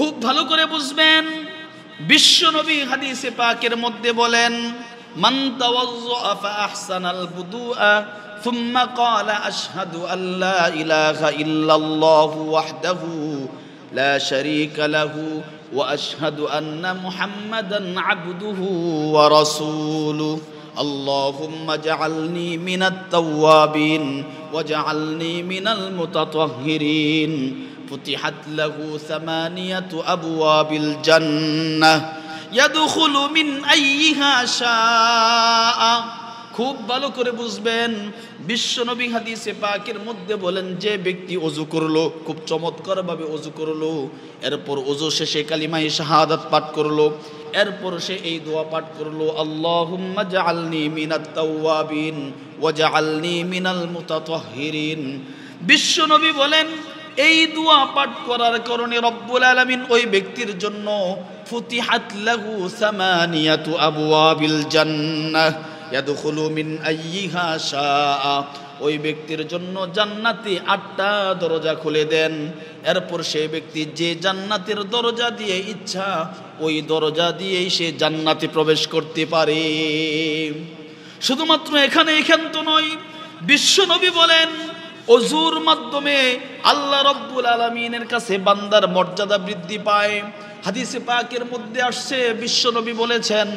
খুব ভালো করে বুঝবেন। বিশ্বনবী হাদিসে পাকের মধ্যে বলেন, মান তাওয়াজ্জা ফা আহসানাল বুদুআ সুম্মা ক্বালা আশহাদু আল্লা ইলাহা ইল্লাল্লাহু ওয়াহদাহু লা শারীকা লাহু ওয়া আশহাদু আন্না মুহাম্মাদান আবদুহু ওয়া রাসূলুহু আল্লাহুম্মা জাআলনি মিনাত তাওয়াবিন ওয়া জাআলনি মিনাল মুতাতাহহিরিন ফুতিহাত লাহু সামানিয়াতু আবওয়াবিল জান্নাহ ইয়াদখুলু মিন আইয়িহা শাআ। খুব ভালো করে বুঝবেন। বিশ্বনবী হাদিসে পাকের মধ্যে বলেন, যে ব্যক্তি ওযু করলো, খুব চমৎকারভাবে ওযু করলো, এরপর ওযু শেষে কালিমায়ে শাহাদাত পাঠ করলো, এরপর সে এই দোয়া পাঠ করলো, আল্লাহুম্মা জাআলনি মিনাত তাওয়াবিন ওয়া জাআলনি মিনাল মুতাতাহহিরিন। বিশ্বনবী বলেন, এই দোয়া পাঠ করার কারণে রব্বুল আলামিন ওই ব্যক্তির জন্য ফুতিহাত লাহু সামানিয়াতু আবওয়াবিল জান্নাহ ইয়াদখুলু মিন আইয়িহা শাআ। ওই ব্যক্তির জন্য জান্নাতে 8টা দরজা খুলে দেন। এরপর সেই ব্যক্তি যে জান্নাতের দরজা দিয়ে ইচ্ছা ওই দরজা দিয়েই সে জান্নাতে প্রবেশ করতে পারে। শুধুমাত্র এখানে তো নয়, বিশ্বনবী বলেন ওযুর মাধ্যমে আল্লাহ রব্বুল আলামিনের কাছে বান্দার মর্যাদা বৃদ্ধি পায়। হাদিসে পাকের মধ্যে আসছে, বিশ্বনবী বলেছেন,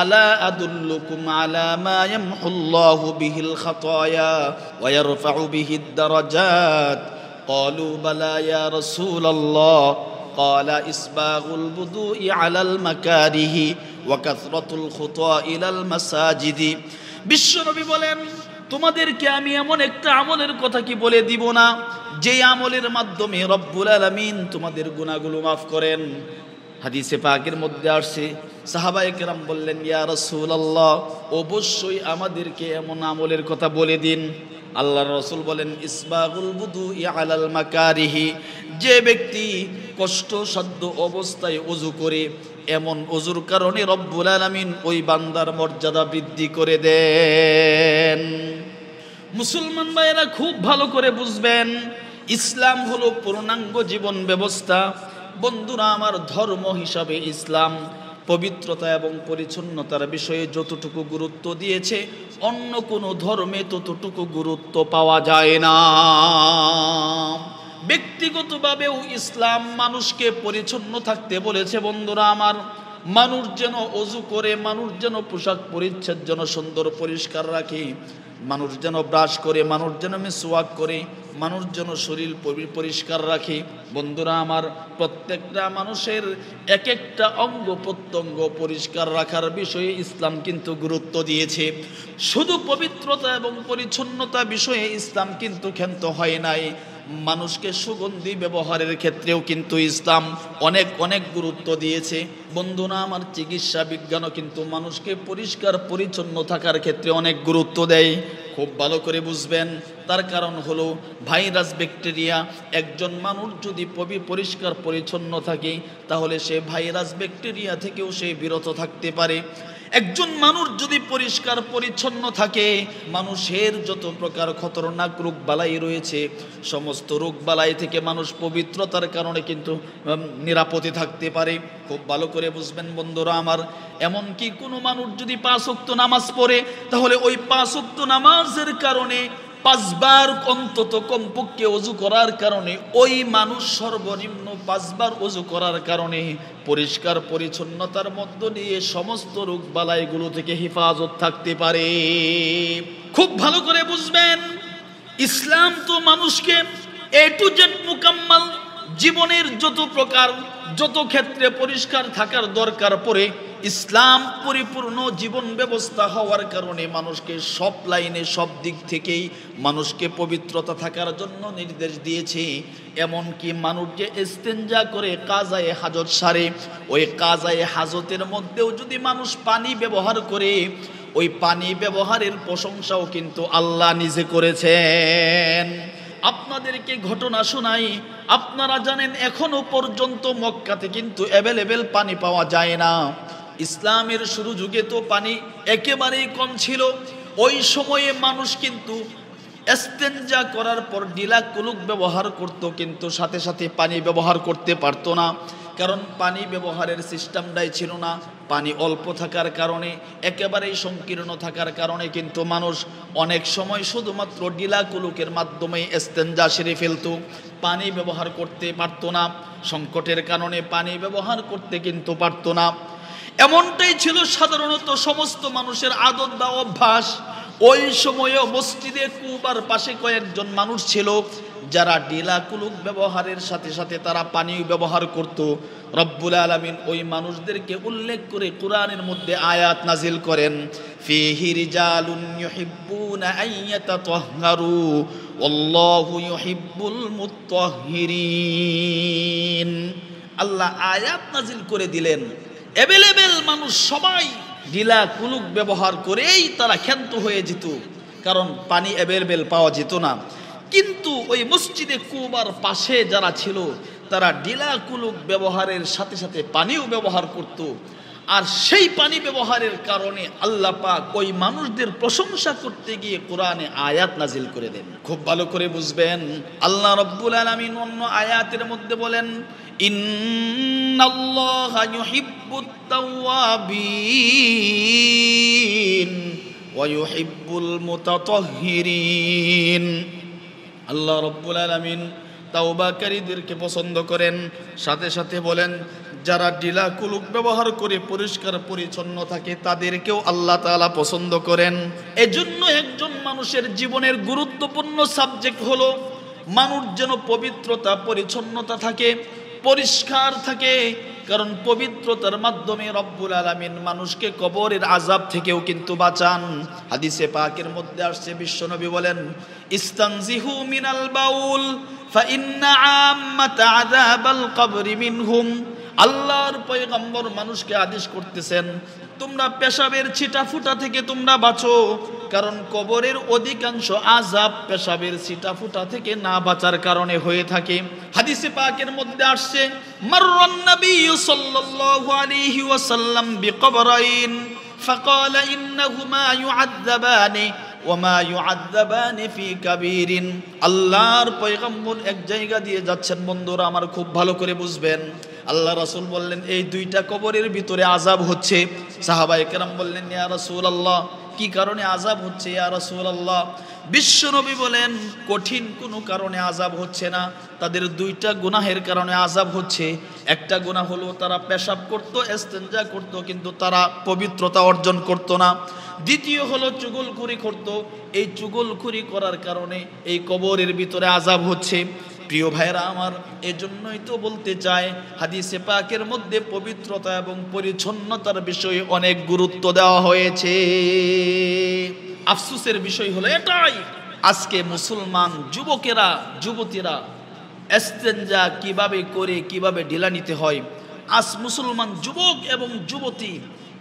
আলা আদুল্লুকুম আলা মা ইয়ামহুল্লাহু বিহিল খাতায়া ওয়া ইয়ারফাউ বিহিদ দারাজাত। ক্বালু বালা ইয়া রাসূলাল্লাহ। ক্বালা ইসবাগুল বুদুই আলাল মাকারিহি ওয়া কাসরাতুল খুতা ইলাল মাসাজিদি। বিশ্বনবী বলেন, তোমাদেরকে আমি এমন একটা আমলের কথা কি বলে দিব না, যে আমলের মাধ্যমে রব্বুল আলামিন তোমাদের গুনাহগুলো মাফ করেন। হাদিসে পাকের মধ্যে আসছে, সাহাবায়ে কেরাম বললেন, ইয়া রাসূলুল্লাহ, অবশ্যই আমাদেরকে এমন আমলের কথা বলে দিন। আল্লাহর রাসূল বলেন, ইসবাগুল বুদুই আলাল মাকারিহি। যে ব্যক্তি কষ্টসাধ্য অবস্থায় ওযু করে, এমন ওযুর কারণে রব্বুল আলামিন ওই বান্দার মর্যাদা বৃদ্ধি করে দেন। মুসলমান ভাইয়েরা খুব ভালো করে বুঝবেন, ইসলাম হলো পূর্ণাঙ্গ জীবন ব্যবস্থা। বন্ধুরা আমার, ধর্ম হিসাবে ইসলাম পবিত্রতা এবং পরিচ্ছন্নতার বিষয়ে যতটুকু গুরুত্ব দিয়েছে, অন্য কোনো ধর্মে ততটুকু গুরুত্ব পাওয়া যায় না। ব্যক্তিগতভাবেও ইসলাম মানুষকে পরিচ্ছন্ন থাকতে বলেছে। বন্ধুরা আমার, মানুষ যেন ওযু করে, মানুষ যেন পোশাক পরিচ্ছদ যেন সুন্দর পরিষ্কার রাখে, মানুষ যেন ব্রাশ করে, মানুষ যেন মিসওয়াক করে, মানুষ যেন শরীর পরিষ্কার রাখে। বন্ধুরা আমার, প্রত্যেকটা মানুষের এক একটা অঙ্গ প্রত্যঙ্গ পরিষ্কার রাখার বিষয়ে ইসলাম কিন্তু গুরুত্ব দিয়েছে। শুধু পবিত্রতা এবং পরিচ্ছন্নতা বিষয়ে ইসলাম কিন্তু ক্ষান্ত হয় নাই, মানুষকে সুগন্ধি ব্যবহারের ক্ষেত্রেও কিন্তু ইসলাম অনেক অনেক গুরুত্ব দিয়েছে। বন্ধুরা আমার, চিকিৎসা বিজ্ঞানও কিন্তু মানুষকে পরিষ্কার পরিচ্ছন্ন থাকার ক্ষেত্রে অনেক গুরুত্ব দেয়। খুব ভালো করে বুঝবেন, তার কারণ হলো ভাইরাস ব্যাকটেরিয়া। একজন মানুষ যদি পরিষ্কার পরিচ্ছন্ন থাকে, তাহলে সে ভাইরাস ব্যাকটেরিয়া থেকেও সে বিরত থাকতে পারে। একজন মানুষ যদি পরিষ্কার পরিচ্ছন্ন থাকে, মানুষের যত প্রকার খতরনাক রোগ বালাই রয়েছে, সমস্ত রোগ বালাই থেকে মানুষ পবিত্রতার কারণে কিন্তু নিরাপদে থাকতে পারে। খুব ভালো করে বুঝবেন বন্ধুরা আমার, এমনকি কোনো মানুষ যদি 5 ওয়াক্ত নামাজ পড়ে, তাহলে ওই 5 ওয়াক্ত নামাজের কারণে 5 বার অন্তত কমপক্ষে ওযু করার কারণে, ওই মানুষ সর্বনিম্ন 5 বার ওযু করার কারণে পরিষ্কার পরিচ্ছন্নতার মধ্য দিয়ে সমস্ত রোগ বালাইগুলো থেকে হেফাজত থাকতে পারে। খুব ভালো করে বুঝবেন, ইসলাম তো মানুষকে এ টু জেড মুকাম্মাল জীবনের যত প্রকার যত ক্ষেত্রে পরিষ্কার থাকার দরকার পড়ে, ইসলাম পরিপূর্ণ জীবন ব্যবস্থা হওয়ার কারণে মানুষকে সব লাইনে সব দিক থেকেই মানুষকে পবিত্রতা থাকার জন্য নির্দেশ দিয়েছে। এমনকি মানুষ যে ইস্তেঞ্জা করে কাজায়ে হাজত সারে, ওই কাজায়ে হাজতের মধ্যেও যদি মানুষ পানি ব্যবহার করে, ওই পানি ব্যবহারের প্রশংসাও কিন্তু আল্লাহ নিজে করেছেন। আপনাদেরকে ঘটনা শোনাই, আপনারা জানেন এখনো পর্যন্ত মক্কাতে কিন্তু অ্যাভেলেবেল পানি পাওয়া যায় না। ইসলামের শুরু যুগে তো পানি একেবারেই কম ছিল। ওই সময়ে মানুষ কিন্তু ইস্তেঞ্জা করার পর ডিলা কুলুক ব্যবহার করত, কিন্তু সাথে সাথে পানি ব্যবহার করতে পারতো না। কারণ পানি ব্যবহারের সিস্টেমটাই ছিল না। পানি অল্প থাকার কারণে, একেবারেই সংকীর্ণ থাকার কারণে কিন্তু মানুষ অনেক সময় শুধুমাত্র ডিলা কুলুকের মাধ্যমে ইস্তেঞ্জা সেরে ফেলত, পানি ব্যবহার করতে পারতো না। সংকটের কারণে পানি ব্যবহার করতে কিন্তু পারতো না। এমনটাই ছিল সাধারণত সমস্ত মানুষের আদত বা অভ্যাস। ওই সময়েও মসজিদে কুবার পাশে কয়েকজন মানুষ ছিল যারা ডিলা কুলুক ব্যবহারের সাথে সাথে তারা পানিও ব্যবহার করত। রব্বুল আলামিন ওই মানুষদেরকে উল্লেখ করে কোরআনের মধ্যে আয়াত নাজিল করেন, ফীহি রিজালুন ইউহিব্বুনা আইয়াতাতাহহারু আল্লাহু ইউহিব্বুল মুত্তাহহিরিন। আল্লাহ আয়াত নাজিল করে দিলেন, অ্যাভেলেবেল মানুষ সবাই ডিলা কুলুক ব্যবহার করেই তারা ক্ষান্ত হয়ে যেত, কারণ পানি অ্যাভেলেবেল পাওয়া যেত না। কিন্তু ওই মসজিদে কুবার পাশে যারা ছিল তারা ডিলা কুলুক ব্যবহারের সাথে সাথে পানিও ব্যবহার করত। আর সেই পানি ব্যবহারের কারণে আল্লাহ পাক ওই মানুষদের প্রশংসা করতে গিয়ে কোরআনে আয়াত নাজিল করে দেন। খুব ভালো করে বুঝবেন, আল্লাহ রাব্বুল আলামিন অন্য আয়াতের মধ্যে বলেন, ইন্নাল্লাহা ইউহিব্বুত তাওয়াবিন ওয়া ইউহিব্বুল মুতাতাহহিরিন। আল্লাহ রাব্বুল আলামিন তাওবাকারীদেরকে পছন্দ করেন, সাথে সাথে বলেন যারা ডিলা কুলুক ব্যবহার করে পরিষ্কার পরিচ্ছন্ন থাকে তাদেরকেও আল্লাহ তাআলা পছন্দ করেন। এজন্য একজন মানুষের জীবনের গুরুত্বপূর্ণ সাবজেক্ট হলো মানুষ যেন পবিত্রতা পরিচ্ছন্নতা থাকে, পরিষ্কার থাকে। কারণ পবিত্রতার মাধ্যমে রব্বুল আলামিন মানুষকে কবরের আযাব থেকেও কিন্তু বাঁচান। হাদিসে পাকের মধ্যে আসছে, বিশ্বনবী বলেন, ইস্তানজিহু মিনাল বাউল ফাইন্না আম্মাতা আযাবাল কবরি মিনহুম। আল্লাহর পয়গম্বর মানুষকে আদেশ করতেছেন, তোমরা পেশাবের ছিটাফুটা থেকে তোমরা বাঁচো, কারণ কবরের অধিকাংশ আযাব পেশাবের ছিটাফুটা থেকে না বাঁচার কারণে হয়ে থাকে। হাদিসে পাকের মধ্যে আসছে, মাররান নবী সাল্লাল্লাহু আলাইহি ওয়াসাল্লাম বিকবরাইন ফাকালা ইন্নাহুমা ইউআযাবানি ওয়া মা ইউআযাবানি ফি কাবীরিন। আল্লাহর পয়গম্বর এক জায়গা দিয়ে যাচ্ছেন, বন্ধুরা আমার খুব ভালো করে বুঝবেন। আল্লাহ রাসূল বললেন, এই দুইটা কবরের ভিতরে আযাব হচ্ছে। সাহাবায়ে কেরাম বললেন, ইয়া রাসূলুল্লাহ, কি কারণে আযাব হচ্ছে ইয়া রাসূলুল্লাহ? বিশ্বনবী বলেন, কঠিন কোনো কারণে আযাব হচ্ছে না, তাদের দুইটা গুনাহের কারণে আযাব হচ্ছে। একটা গুনাহ হলো তারা পেশাব করত, ইস্তেঞ্জা করত, কিন্তু তারা পবিত্রতা অর্জন করত না। দ্বিতীয় হলো চুগলখুরি করত, এই চুগলখুরি করার কারণে এই কবরের ভিতরে আযাব হচ্ছে। প্রিয় ভাইরা আমার, এজন্যই তো বলতে চাই হাদিসে পাকের মধ্যে পবিত্রতা এবং পরিচ্ছন্নতার বিষয়ে অনেক গুরুত্ব দেওয়া হয়েছে। আফসোসের বিষয় হলো এটাই, আজকে মুসলমান যুবকেরা যুবতীরা ইস্তেঞ্জা কিভাবে করে কিভাবে ঢিলা নিতে হয়, আজ মুসলমান যুবক এবং যুবতী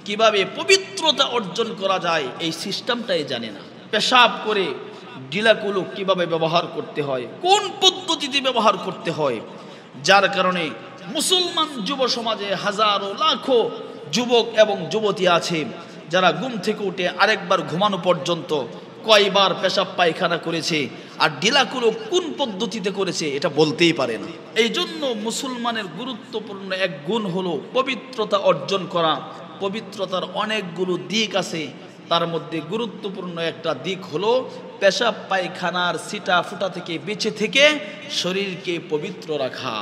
কিভাবে পবিত্রতা অর্জন করা যায় এই সিস্টেমটাই জানে না। পেশাব করে ডিলা কুলুক কিভাবে ব্যবহার করতে হয়, কোন পদ্ধতিতে ব্যবহার করতে হয়, যার কারণে মুসলমান যুব সমাজে হাজারো লাখো যুবক এবং যুবতী আছে যারা ঘুম থেকে উঠে আরেকবার ঘুমানো পর্যন্ত কয়বার পেশাব পায়খানা করেছে, আর ডিলা কুলুক কোন পদ্ধতিতে করেছে এটা বলতেই পারে না। এই জন্য মুসলমানের গুরুত্বপূর্ণ এক গুণ হলো পবিত্রতা অর্জন করা। পবিত্রতার অনেকগুলো দিক আছে, তার মধ্যে গুরুত্বপূর্ণ একটা দিক হলো পেশাব পায়খানার ছিটা ফুটা থেকে বেঁচে থেকে শরীরকে পবিত্র রাখা।